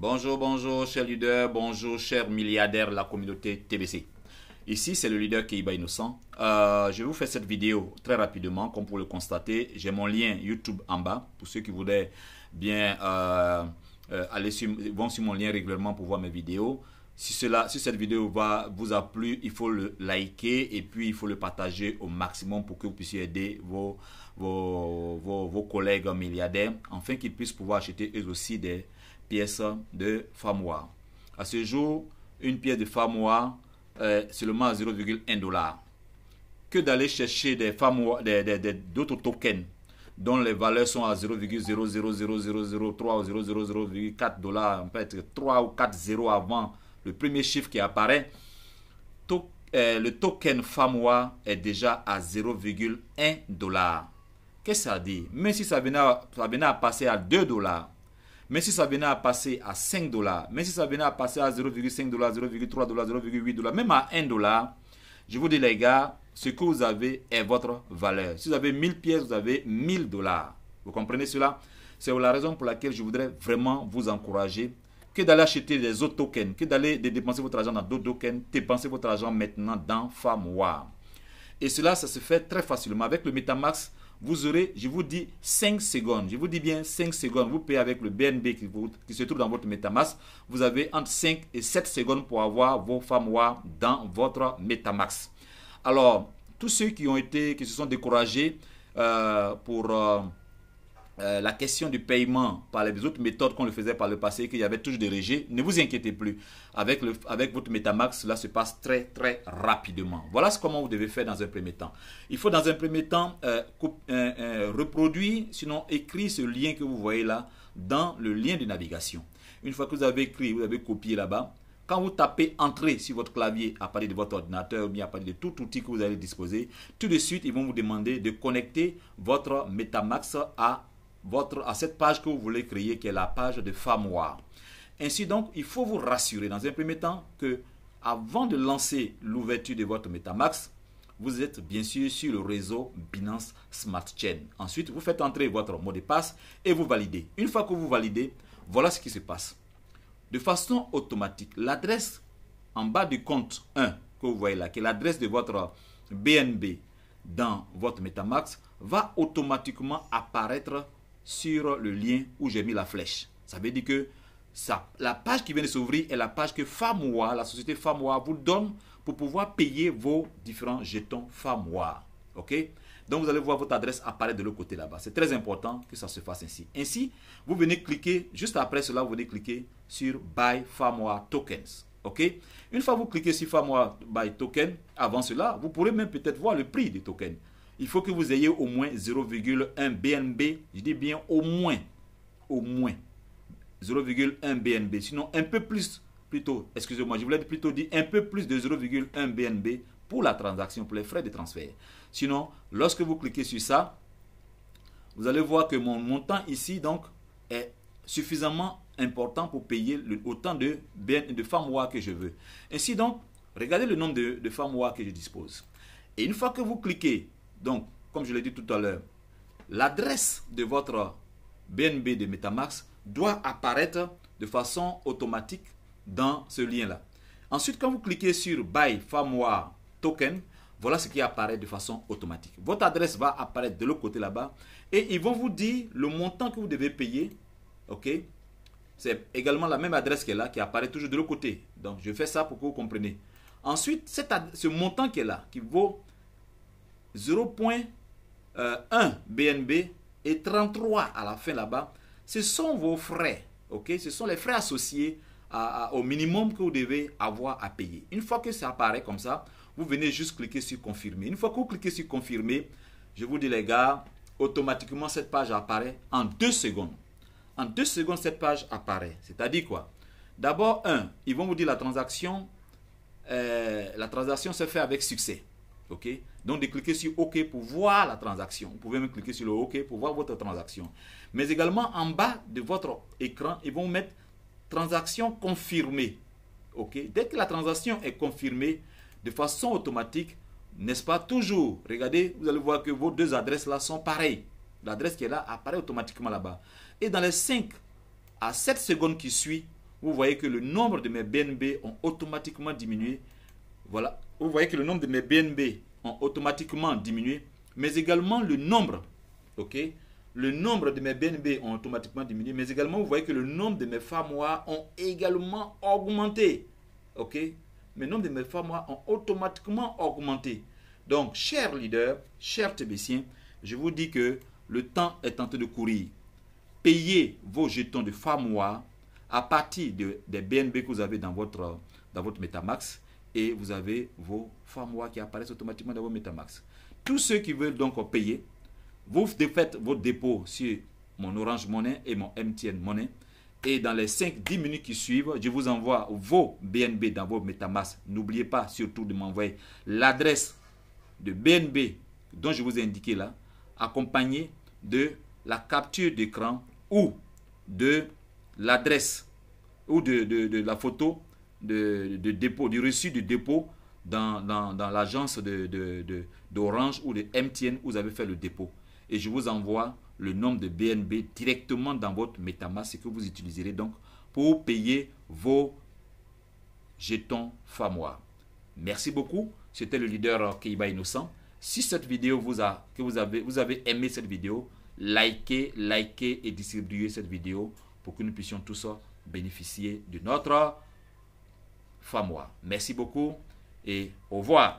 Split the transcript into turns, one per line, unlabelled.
Bonjour, bonjour, chers leaders, bonjour, chers milliardaires de la communauté TBC. Ici, c'est le leader Keiba Innocent. Je vous fais cette vidéo très rapidement, comme pour le constater. J'ai mon lien YouTube en bas, pour ceux qui voudraient bien vont sur mon lien régulièrement pour voir mes vidéos. Si cette vidéo vous a plu, il faut le liker et puis il faut le partager au maximum pour que vous puissiez aider vos collègues milliardaires, afin qu'ils puissent pouvoir acheter eux aussi des pièces de Famoua. À ce jour, une pièce de Famoua est seulement à 0,1 $. Que d'aller chercher des d'autres tokens dont les valeurs sont à 0,000003 ou 0,000,4 $, peut-être 3 ou 4 zéros avant le premier chiffre qui apparaît. Le token Famoua est déjà à 0,1 $. Qu'est-ce que ça dit? Même si ça venait à passer à 2 $, mais si ça venait à passer à 5 $, mais si ça venait à passer à 0,5 $, 0,3 $, 0,8 $, même à 1 $, je vous dis les gars, ce que vous avez est votre valeur. Si vous avez 1000 pièces, vous avez 1000 $. Vous comprenez cela? C'est la raison pour laquelle je voudrais vraiment vous encourager que d'aller acheter des autres tokens, que d'aller dépenser votre argent dans d'autres tokens, dépensez votre argent maintenant dans Famoua. Et cela, ça se fait très facilement. Avec le Metamask, vous aurez, je vous dis, 5 secondes. Je vous dis bien 5 secondes. Vous payez avec le BNB qui se trouve dans votre Metamask. Vous avez entre 5 et 7 secondes pour avoir vos Famoua dans votre Metamask. Alors, tous ceux qui se sont découragés pour la question du paiement par les autres méthodes qu'on le faisait par le passé, qu'il y avait toujours des rejets, ne vous inquiétez plus. Avec votre Metamask, cela se passe très très rapidement. Voilà comment vous devez faire dans un premier temps. Il faut dans un premier temps reproduire, sinon écrire ce lien que vous voyez là dans le lien de navigation. Une fois que vous avez écrit, vous avez copié là-bas, quand vous tapez Entrée sur votre clavier à partir de votre ordinateur ou bien à partir de tout outil que vous allez disposer, tout de suite, ils vont vous demander de connecter votre Metamask à cette page que vous voulez créer, qui est la page de Famoua. Ainsi donc, il faut vous rassurer dans un premier temps que avant de lancer l'ouverture de votre Metamask, vous êtes bien sûr sur le réseau Binance Smart Chain. Ensuite, vous faites entrer votre mot de passe et vous validez. Une fois que vous validez, voilà ce qui se passe. De façon automatique, l'adresse en bas du compte 1 que vous voyez là, qui est l'adresse de votre BNB dans votre Metamask, va automatiquement apparaître sur le lien où j'ai mis la flèche. Ça veut dire que la page qui vient de s'ouvrir est la page que Famoua, la société Famoua, vous donne pour pouvoir payer vos différents jetons Famoua. Ok? Donc vous allez voir votre adresse apparaître de l'autre côté là-bas. C'est très important que ça se fasse ainsi. Ainsi, vous venez cliquer, juste après cela, vous venez cliquer sur Buy Famoua Tokens. Ok? Une fois que vous cliquez sur Famoua Buy Token, avant cela, vous pourrez même peut-être voir le prix des tokens. Il faut que vous ayez au moins 0,1 BNB. Je dis bien au moins 0,1 BNB. Sinon, un peu plus, plutôt, excusez-moi, je voulais plutôt dire un peu plus de 0,1 BNB pour la transaction, pour les frais de transfert. Sinon, lorsque vous cliquez sur ça, vous allez voir que mon montant ici, donc, est suffisamment important pour payer autant de Famoua que je veux. Ainsi donc, regardez le nombre de Famoua que je dispose. Et une fois que vous cliquez, donc, comme je l'ai dit tout à l'heure, l'adresse de votre BNB de Metamask doit apparaître de façon automatique dans ce lien-là. Ensuite, quand vous cliquez sur Buy Famoua Token, voilà ce qui apparaît de façon automatique. Votre adresse va apparaître de l'autre côté là-bas et ils vont vous dire le montant que vous devez payer. Ok? C'est également la même adresse qui est là, qui apparaît toujours de l'autre côté. Donc, je fais ça pour que vous compreniez. Ensuite, ce montant qui est là, qui vaut 0,1 BNB et 33 à la fin là-bas, ce sont vos frais. Ok? Ce sont les frais associés au minimum que vous devez avoir à payer. Une fois que ça apparaît comme ça, vous venez juste cliquer sur confirmer. Une fois que vous cliquez sur confirmer, je vous dis les gars, automatiquement cette page apparaît en 2 secondes. En 2 secondes, cette page apparaît. C'est-à-dire quoi? D'abord, ils vont vous dire la transaction se fait avec succès. Ok? Donc, de cliquer sur OK pour voir la transaction. Vous pouvez même cliquer sur le OK pour voir votre transaction. Mais également, en bas de votre écran, ils vont mettre transaction confirmée. Ok? Dès que la transaction est confirmée, de façon automatique, n'est-ce pas toujours? Regardez, vous allez voir que vos deux adresses là sont pareilles. L'adresse qui est là apparaît automatiquement là-bas. Et dans les 5 à 7 secondes qui suivent, vous voyez que le nombre de mes BNB ont automatiquement diminué. Voilà, vous voyez que le nombre de mes BNB ont automatiquement diminué, mais également le nombre, ok, le nombre de mes BNB ont automatiquement diminué, mais également vous voyez que le nombre de mes FAMOA ont également augmenté, ok, le nombre de mes FAMOA ont automatiquement augmenté. Donc, chers leaders, chers TBCiens, je vous dis que le temps est en train de courir. Payez vos jetons de FAMOA à partir des BNB que vous avez dans votre Metamask, et vous avez vos FAMOA qui apparaissent automatiquement dans vos Metamask. Tous ceux qui veulent donc payer, vous faites vos dépôts sur mon Orange Money et mon MTN Money, et dans les 5-10 minutes qui suivent, je vous envoie vos BNB dans vos Metamask. N'oubliez pas surtout de m'envoyer l'adresse de BNB dont je vous ai indiqué là, accompagné de la capture d'écran ou de l'adresse ou de la photo de dépôt, du reçu de dépôt dans l'agence d'Orange ou de MTN où vous avez fait le dépôt. Et je vous envoie le nombre de BNB directement dans votre Metamask que vous utiliserez donc pour payer vos jetons FAMOA. Merci beaucoup. C'était le leader Keiba Innocent. Si cette vidéo vous avez aimé cette vidéo, likez et distribuez cette vidéo pour que nous puissions tous bénéficier de notre FAMOA. Merci beaucoup et au revoir.